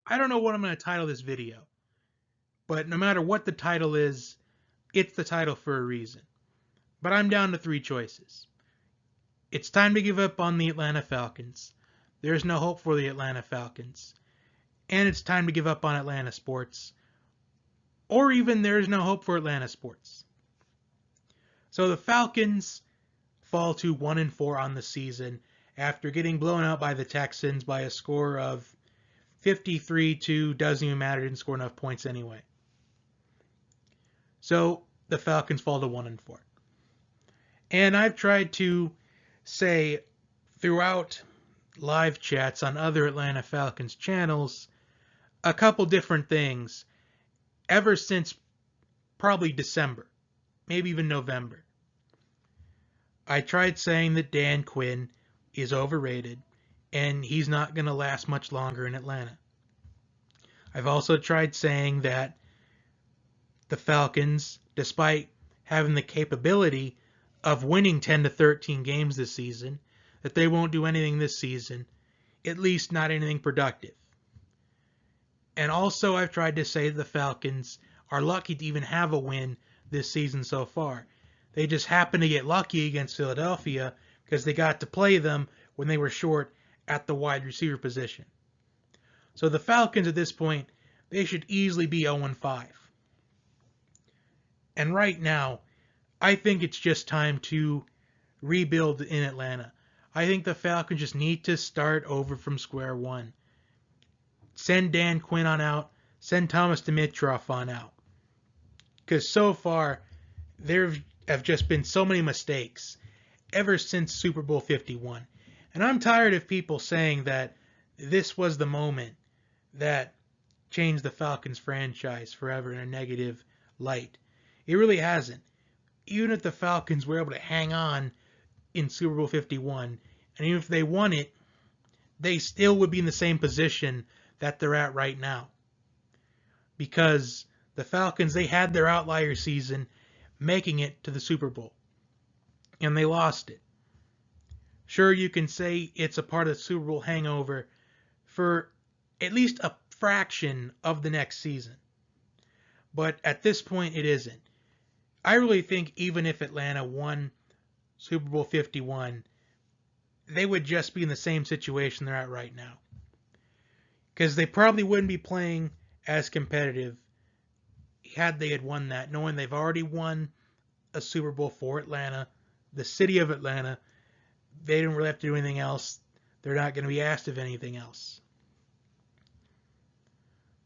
I don't know what I'm going to title this video, but no matter what the title is, it's the title for a reason. But I'm down to three choices. It's time to give up on the Atlanta Falcons. There's no hope for the Atlanta Falcons. And it's time to give up on Atlanta sports. Or even there's no hope for Atlanta sports. So the Falcons fall to 1-4 on the season after getting blown out by the Texans by a score of 53 to doesn't even matter, didn't score enough points anyway. So the Falcons fall to 1-4. And I've tried to say throughout live chats on other Atlanta Falcons channels a couple different things ever since probably December, maybe even November. I tried saying that Dan Quinn is overrated and he's not going to last much longer in Atlanta. I've also tried saying that the Falcons, despite having the capability of winning 10 to 13 games this season, that they won't do anything this season, at least not anything productive. And also I've tried to say the Falcons are lucky to even have a win this season so far. They just happened to get lucky against Philadelphia because they got to play them when they were short at the wide receiver position. So the Falcons at this point, they should easily be 0-5. And right now, I think it's just time to rebuild in Atlanta. I think the Falcons just need to start over from square one. Send Dan Quinn on out. Send Thomas Dimitroff on out. Because so far, there have just been so many mistakes ever since Super Bowl 51. And I'm tired of people saying that this was the moment that changed the Falcons franchise forever in a negative light. It really hasn't. Even if the Falcons were able to hang on in Super Bowl 51, and even if they won it, they still would be in the same position that they're at right now. Because the Falcons, they had their outlier season making it to the Super Bowl. And they lost it. Sure, you can say it's a part of the Super Bowl hangover for at least a fraction of the next season. But at this point, it isn't. I really think even if Atlanta won Super Bowl 51, they would just be in the same situation they're at right now. Because they probably wouldn't be playing as competitive had they had won that, knowing they've already won a Super Bowl for Atlanta, the city of Atlanta. They don't really have to do anything else. They're not going to be asked of anything else.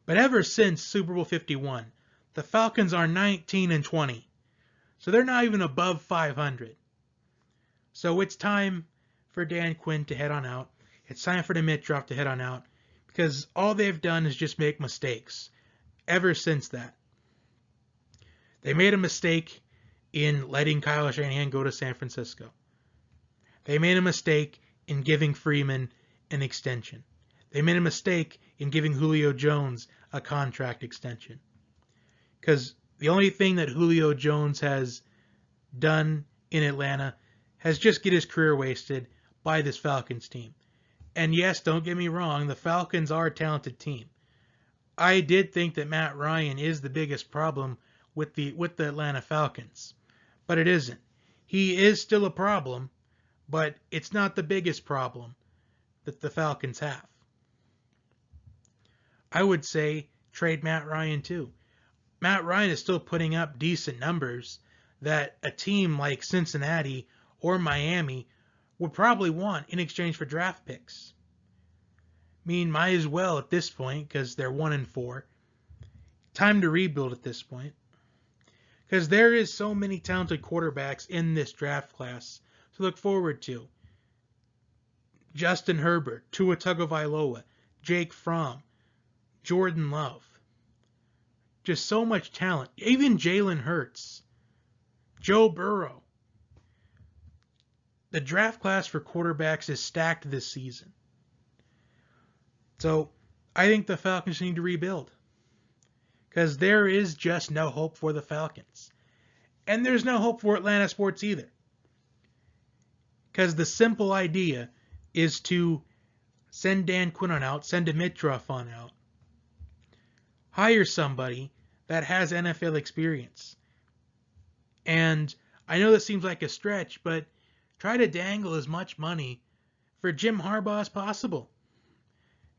But ever since Super Bowl 51, the Falcons are 19-20. So they're not even above 500. So it's time for Dan Quinn to head on out. It's time for Dimitroff to head on out. Because all they've done is just make mistakes ever since that. They made a mistake in letting Kyle Shanahan go to San Francisco. They made a mistake in giving Freeman an extension. They made a mistake in giving Julio Jones a contract extension. Because the only thing that Julio Jones has done in Atlanta has just get his career wasted by this Falcons team. And yes, don't get me wrong, the Falcons are a talented team. I did think that Matt Ryan is the biggest problem with the Atlanta Falcons. But it isn't. He is still a problem, but it's not the biggest problem that the Falcons have. I would say trade Matt Ryan too. Matt Ryan is still putting up decent numbers that a team like Cincinnati or Miami would probably want in exchange for draft picks. I mean, might as well at this point because they're 1-4. Time to rebuild at this point. Because there is so many talented quarterbacks in this draft class to look forward to. Justin Herbert, Tua Tagovailoa, Jake Fromm, Jordan Love. Just so much talent. Even Jalen Hurts. Joe Burrow. The draft class for quarterbacks is stacked this season. So, I think the Falcons need to rebuild. Because there is just no hope for the Falcons. And there's no hope for Atlanta sports either. Because the simple idea is to send Dan Quinn on out, send Dimitroff on out, hire somebody that has NFL experience. And I know this seems like a stretch, but try to dangle as much money for Jim Harbaugh as possible.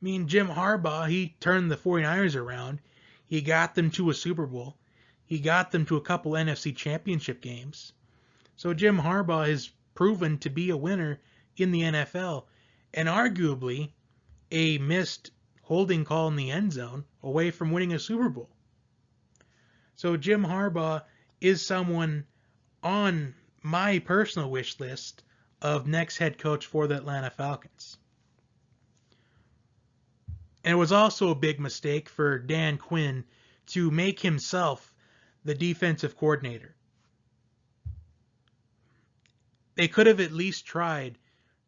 I mean, Jim Harbaugh, he turned the 49ers around. He got them to a Super Bowl. He got them to a couple NFC championship games. So Jim Harbaugh has proven to be a winner in the NFL, and arguably a missed holding call in the end zone away from winning a Super Bowl. So Jim Harbaugh is someone on my personal wish list of next head coach for the Atlanta Falcons. And it was also a big mistake for Dan Quinn to make himself the defensive coordinator. They could have at least tried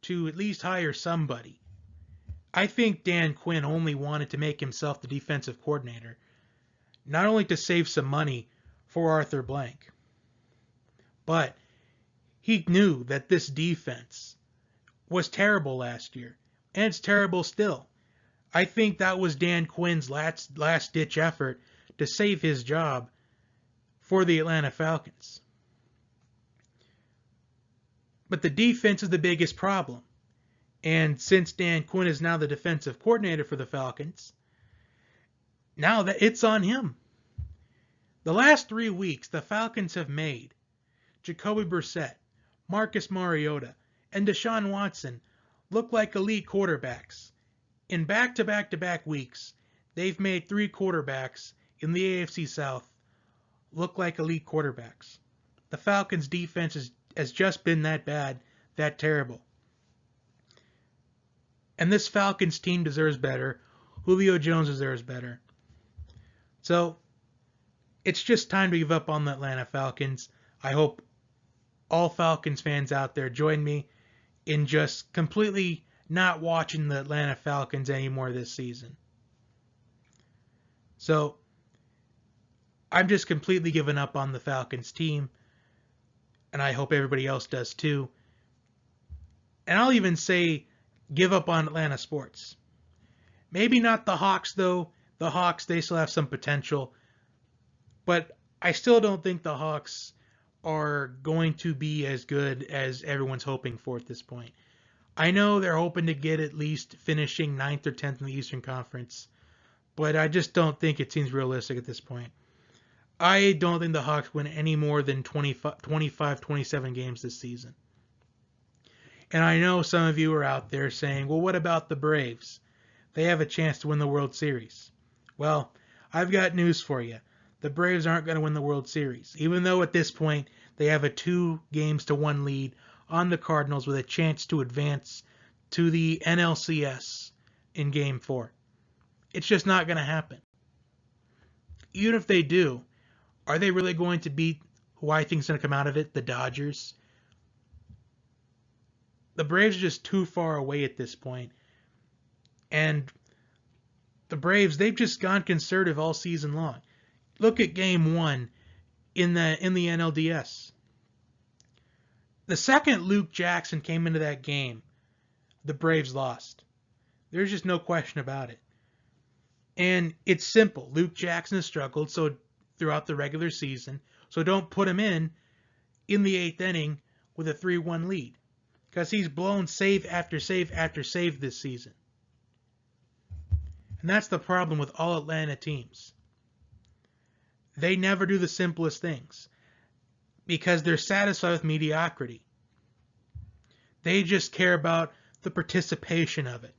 to at least hire somebody. I think Dan Quinn only wanted to make himself the defensive coordinator, not only to save some money for Arthur Blank, but he knew that this defense was terrible last year, and it's terrible still. I think that was Dan Quinn's last-ditch effort to save his job for the Atlanta Falcons. But the defense is the biggest problem. And since Dan Quinn is now the defensive coordinator for the Falcons, now that it's on him. The last 3 weeks, the Falcons have made Jacoby Brissett, Marcus Mariota, and Deshaun Watson look like elite quarterbacks. In back-to-back-to-back weeks, they've made 3 quarterbacks in the AFC South look like elite quarterbacks. The Falcons' defense has just been that bad, that terrible. And this Falcons team deserves better. Julio Jones deserves better. So, it's just time to give up on the Atlanta Falcons. I hope all Falcons fans out there join me in just completely not watching the Atlanta Falcons anymore this season. So, I'm just completely giving up on the Falcons team, and I hope everybody else does too. And I'll even say give up on Atlanta sports. Maybe not the Hawks, though. The Hawks, they still have some potential. But I still don't think the Hawks are going to be as good as everyone's hoping for at this point. I know they're hoping to get at least finishing 9th or 10th in the Eastern Conference, but I just don't think it seems realistic at this point. I don't think the Hawks win any more than 25, 27 games this season. And I know some of you are out there saying, well, what about the Braves? They have a chance to win the World Series. Well, I've got news for you. The Braves aren't going to win the World Series, even though at this point they have a 2-1 lead on the Cardinals with a chance to advance to the NLCS in Game 4. It's just not going to happen. Even if they do, are they really going to beat who I think is going to come out of it, the Dodgers? The Braves are just too far away at this point. And the Braves, they've just gone conservative all season long. Look at Game 1 in the NLDS. The second Luke Jackson came into that game, the Braves lost. There's just no question about it. And it's simple. Luke Jackson has struggled throughout the regular season, so don't put him in the 8th inning with a 3-1 lead, because he's blown save after save after save this season. And that's the problem with all Atlanta teams. They never do the simplest things because they're satisfied with mediocrity. They just care about the participation of it.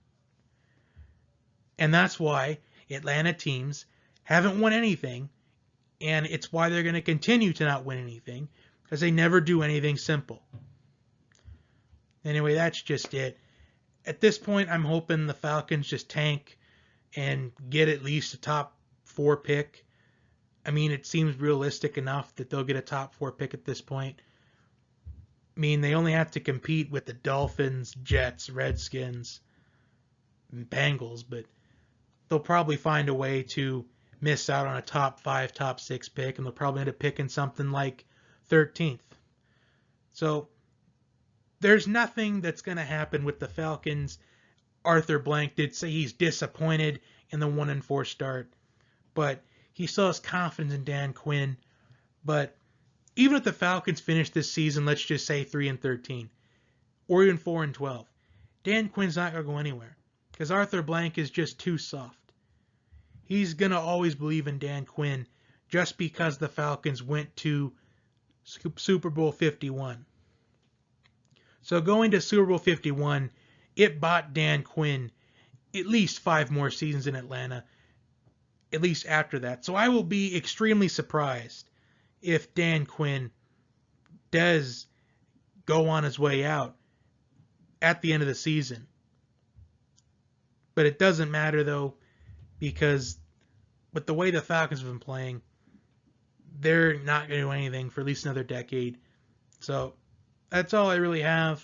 And that's why Atlanta teams haven't won anything, and it's why they're going to continue to not win anything, because they never do anything simple. Anyway, that's just it. At this point, I'm hoping the Falcons just tank and get at least a top 4 pick. I mean, it seems realistic enough that they'll get a top 4 pick at this point. I mean, they only have to compete with the Dolphins, Jets, Redskins, and Bengals, but they'll probably find a way to miss out on a top 5, top 6 pick, and they'll probably end up picking something like 13th. So there's nothing that's going to happen with the Falcons. Arthur Blank did say he's disappointed in the 1-4 start, but he still has confidence in Dan Quinn. But even if the Falcons finish this season, let's just say 3-13, or even 4-12, Dan Quinn's not going to go anywhere because Arthur Blank is just too soft. He's going to always believe in Dan Quinn just because the Falcons went to Super Bowl 51. So going to Super Bowl 51, it bought Dan Quinn at least 5 more seasons in Atlanta, at least after that. So I will be extremely surprised if Dan Quinn does go on his way out at the end of the season. But it doesn't matter, though, because with the way the Falcons have been playing, they're not going to do anything for at least another decade. So that's all I really have.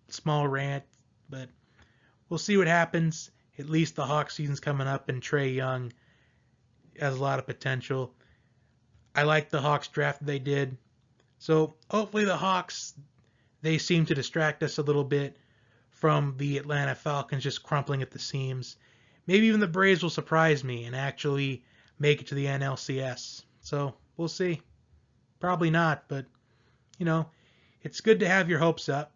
Small rant, but we'll see what happens. At least the Hawks season's coming up, and Trae Young has a lot of potential. I like the Hawks draft they did. So hopefully the Hawks, they seem to distract us a little bit from the Atlanta Falcons just crumpling at the seams. Maybe even the Braves will surprise me and actually make it to the NLCS. So we'll see. Probably not, but, it's good to have your hopes up.